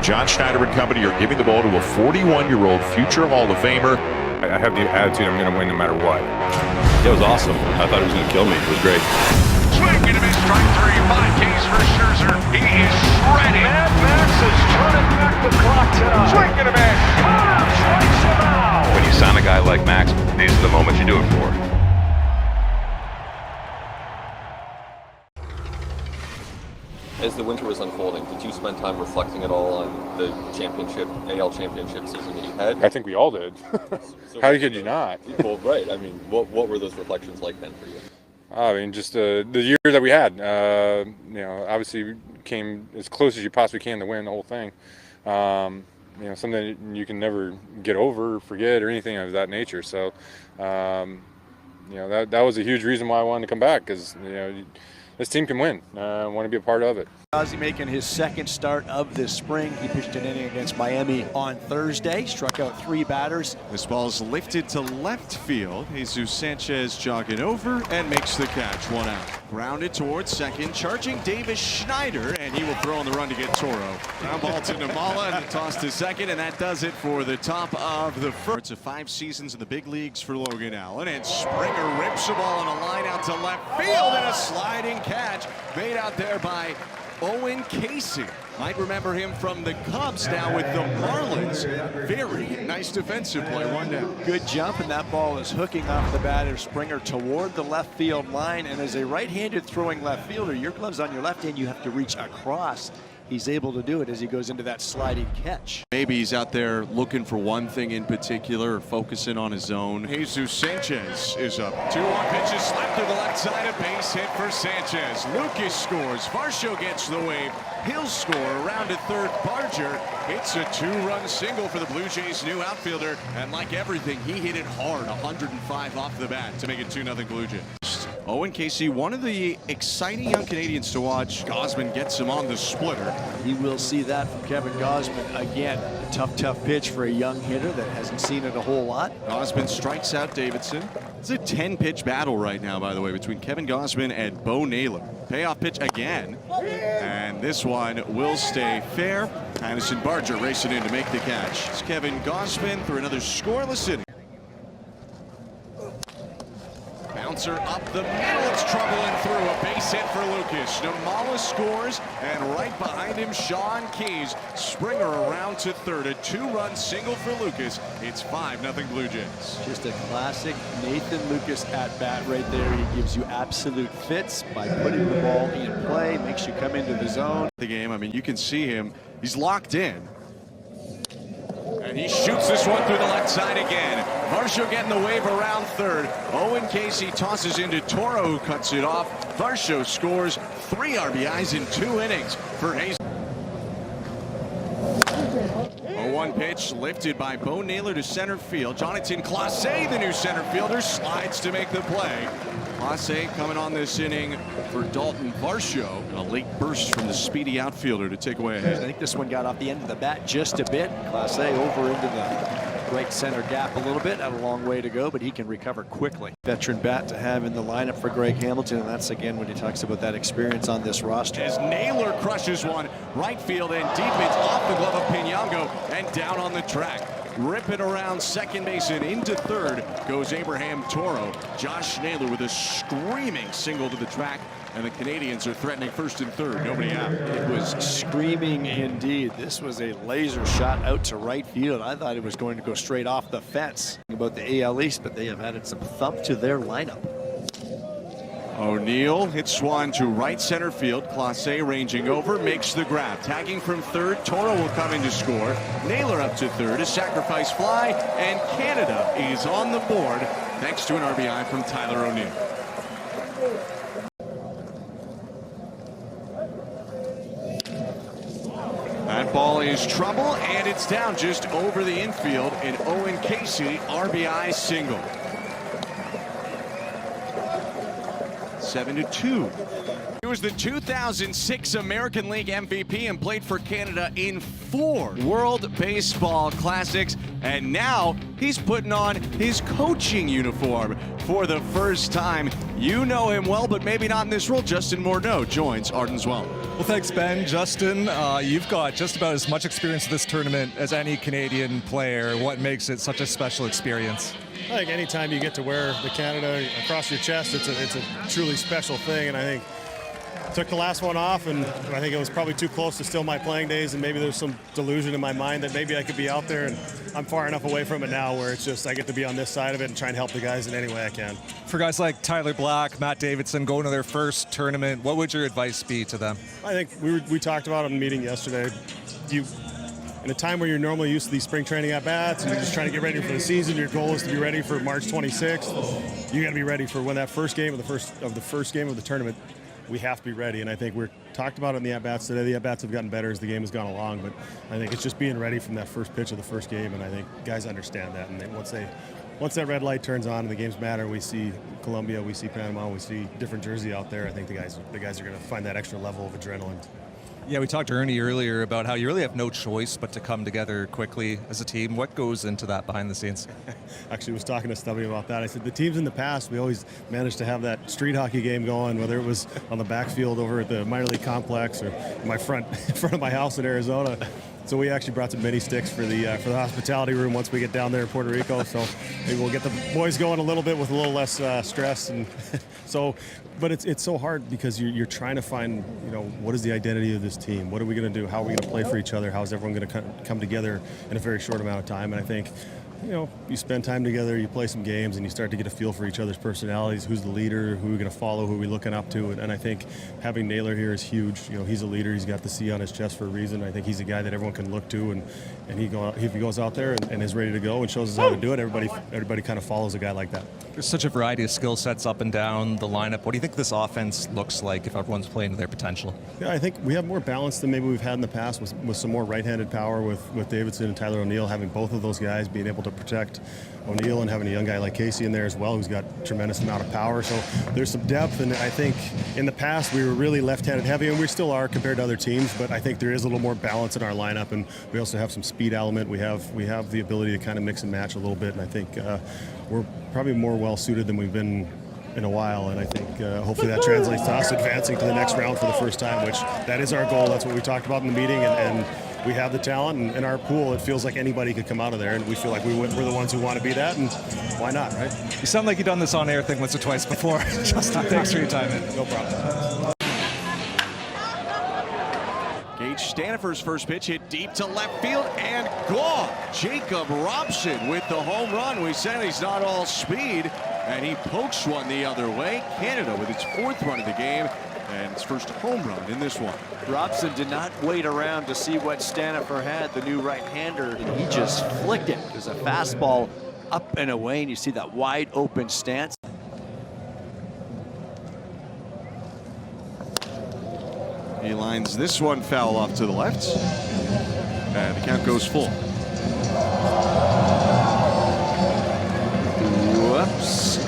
John Schneider and company are giving the ball to a 41-year-old future Hall of Famer. I have the attitude I'm going to win no matter what. It was awesome. I thought he was going to kill me. It was great. Swing and a miss, strike three. 5 Ks for Scherzer. He is shredding. Mad Max is turning back the clock tonight. Swing and a miss. Strikes him out. When you sign a guy like Max, these are the moments you do it for. As the winter was unfolding, did you spend time reflecting at all on the AL championship season that you had? I think we all did. How could you not? Well, right. I mean, what were those reflections like then for you? I mean, just the year that we had. Obviously we came as close as you possibly can to win the whole thing. Something that you can never get over, or forget, or anything of that nature. So, that was a huge reason why I wanted to come back, because this team can win. I want to be a part of it. Ozzie making his second start of this spring. He pitched an inning against Miami on Thursday, struck out 3 batters. This ball's lifted to left field. Jesus Sanchez jogging over and makes the catch. 1 out. Grounded towards second, charging Davis Schneider, and he will throw on the run to get Toro. Ground ball to Namala and the toss to second, and that does it for the top of the first. It's 5 seasons in the big leagues for Logan Allen, and Springer rips the ball on a line out to left field, and a sliding catch made out there by Owen Casey. Might remember him from the Cubs, now with the Marlins. Very nice defensive play, 1 down. Good jump, and that ball is hooking off the batter Springer toward the left field line. And as a right-handed throwing left fielder, your glove's on your left hand, you have to reach across. He's able to do it as he goes into that sliding catch. Maybe he's out there looking for one thing in particular, or focusing on his own. Jesus Sanchez is up. 2-1 pitches slapped to the left side, a base hit for Sanchez. Lucas scores. Varsho gets the wave. He'll score around to third. Barger hits a 2-run single for the Blue Jays' new outfielder. And like everything, he hit it hard, 105 off the bat to make it 2-0 Blue Jays. Owen Casey, one of the exciting young Canadians to watch. Gausman gets him on the splitter. He will see that from Kevin Gausman. Again, a tough pitch for a young hitter that hasn't seen it a whole lot. Gausman strikes out Davidson. It's a 10-pitch battle right now, by the way, between Kevin Gausman and Bo Naylor. Payoff pitch again. And this one will stay fair. Addison Barger racing in to make the catch. It's Kevin Gausman for another scoreless inning. Bouncer up the middle, it's trouble and through. A base hit for Lucas. Namala scores, and right behind him, Sean Keys. Springer around to third. A 2-run single for Lucas. It's 5-0 Blue Jays. Just a classic Nathan Lucas at-bat right there. He gives you absolute fits by putting the ball in play, makes you come into the zone. The game, I mean, you can see him. He's locked in. And he shoots this one through the left side again. Varsho getting the wave around third. Owen Casey tosses into Toro, who cuts it off. Varsho scores 3 RBIs in 2 innings for Hayes. 0-1 pitch lifted by Bo Naylor to center field. Jonathan Clase, the new center fielder, slides to make the play. Clase coming on this inning for Dalton Varsho. A late burst from the speedy outfielder to take away a hit. I think this one got off the end of the bat just a bit. Clase over into the right center gap a little bit. Had a long way to go, but he can recover quickly. Veteran bat to have in the lineup for Greg Hamilton, and that's again when he talks about that experience on this roster. As Naylor crushes one right field and deep, it's off the glove of Pinyango and down on the track. Ripping around second base and into third goes Abraham Toro. Josh Naylor with a screaming single to the track, and the Canadians are threatening first and third. Nobody out. It was screaming indeed. This was a laser shot out to right field. I thought it was going to go straight off the fence. About the AL East, but they have added some thump to their lineup. O'Neill hits one to right center field. Clase ranging over, makes the grab. Tagging from third, Toro will come in to score. Naylor up to third, a sacrifice fly, and Canada is on the board thanks to an RBI from Tyler O'Neill. That ball is trouble, and it's down just over the infield. An Owen Casey RBI single. 7-2. was the 2006 American League MVP and played for Canada in 4 World Baseball Classics. And now he's putting on his coaching uniform for the first time. You know him well, but maybe not in this role. Justin Morneau joins Arden's well. Well, thanks, Ben. Justin, you've got just about as much experience in this tournament as any Canadian player. What makes it such a special experience? I think anytime you get to wear the Canada across your chest, it's a truly special thing. And I think took the last one off, and I think it was probably too close to still my playing days, and maybe there's some delusion in my mind that maybe I could be out there, and I'm far enough away from it now where it's just I get to be on this side of it and try and help the guys in any way I can. For guys like Tyler Black, Matt Davidson going to their first tournament, what would your advice be to them? I think we talked about it in the meeting yesterday. In a time where you're normally used to these spring training at-bats and you're just trying to get ready for the season, your goal is to be ready for March 26th. You got to be ready for when that first game of the first game of the tournament. We have to be ready, and I think we're talked about it in the at-bats today. The at-bats have gotten better as the game has gone along, but I think it's just being ready from that first pitch of the first game, and I think guys understand that. And once that red light turns on and the games matter, we see Colombia, we see Panama, we see different jersey out there. I think the guys are going to find that extra level of adrenaline. Yeah, we talked to Ernie earlier about how you really have no choice but to come together quickly as a team. What goes into that behind the scenes? Actually, was talking to Stubby about that. I said the teams in the past, we always managed to have that street hockey game going, whether it was on the backfield over at the minor league complex or in front of my house in Arizona. So we actually brought some mini sticks for the hospitality room once we get down there in Puerto Rico. So maybe we'll get the boys going a little bit with a little less stress. And so, but it's so hard because you're trying to find, what is the identity of this team? What are we going to do? How are we going to play for each other? How is everyone going to come together in a very short amount of time? And I think, you spend time together, you play some games, and you start to get a feel for each other's personalities, who's the leader, who we're going to follow, who we're looking up to. And I think having Naylor here is huge. He's a leader. He's got the C on his chest for a reason. I think he's a guy that everyone can look to, and if he goes out there and is ready to go and shows us how to do it, everybody kind of follows a guy like that. There's such a variety of skill sets up and down the lineup. What do you think this offense looks like if everyone's playing to their potential? Yeah, I think we have more balance than maybe we've had in the past with some more right-handed power with Davidson and Tyler O'Neill, having both of those guys being able to protect O'Neill and having a young guy like Casey in there as well who's got a tremendous amount of power. So there's some depth, and I think in the past we were really left-handed heavy, and we still are compared to other teams, but I think there is a little more balance in our lineup, and we also have some speed element. We have the ability to kind of mix and match a little bit, and I think we're probably more well-suited than we've been in a while, and I think hopefully that translates to us advancing to the next round for the first time, which that is our goal. That's what we talked about in the meeting, and we have the talent, and in our pool it feels like anybody could come out of there, and we feel like we're the ones who want to be that, and why not, right? You sound like you've done this on-air thing once or twice before. Justin, thanks for your time, man. No problem. Gage Stanifer's first pitch hit deep to left field and gone. Jacob Robson with the home run. We said he's not all speed, and he pokes one the other way. Canada with its 4th run of the game and its first home run in this one. Robson did not wait around to see what Stanifer had, the new right-hander, and he just flicked it. It was a fastball up and away, and you see that wide open stance. He lines this one foul off to the left, and the count goes full. Whoops.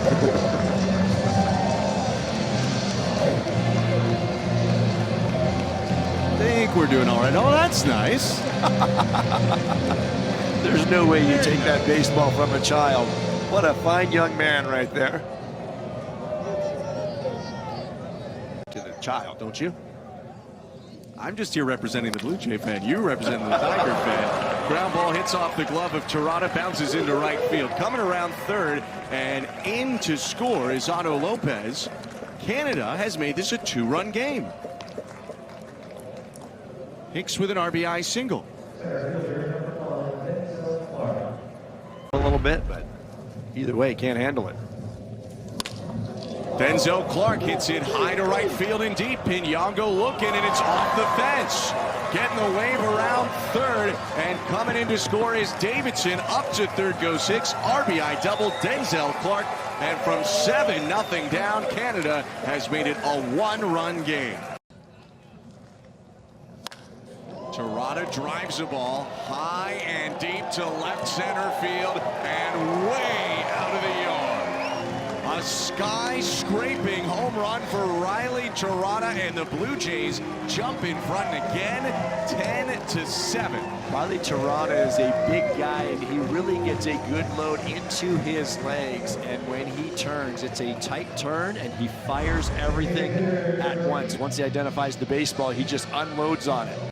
I think we're doing all right. Oh, that's nice. There's no way you take that baseball from a child. What a fine young man right there. To the child, don't you? I'm just here representing the Blue Jay fan. You represent the Tiger fan. Ground ball hits off the glove of Tirada, bounces into right field. Coming around third and in to score is Otto Lopez. Canada has made this a 2-run game. Hicks with an RBI single. A little bit, but either way, can't handle it. Denzel Clark hits it high to right field and deep. Pinyango looking, and it's off the fence. Getting the wave around third, and coming in to score is Davidson. Up to third goes Hicks. RBI double, Denzel Clark. And from 7-0 down, Canada has made it a 1-run game. Tirada drives the ball high and deep to left center field and way out of the yard. A A sky-scraping home run for Riley Terada, and the Blue Jays jump in front again, 10-7. Riley Terada is a big guy, and he really gets a good load into his legs. And when he turns, it's a tight turn, and he fires everything at once. Once he identifies the baseball, he just unloads on it.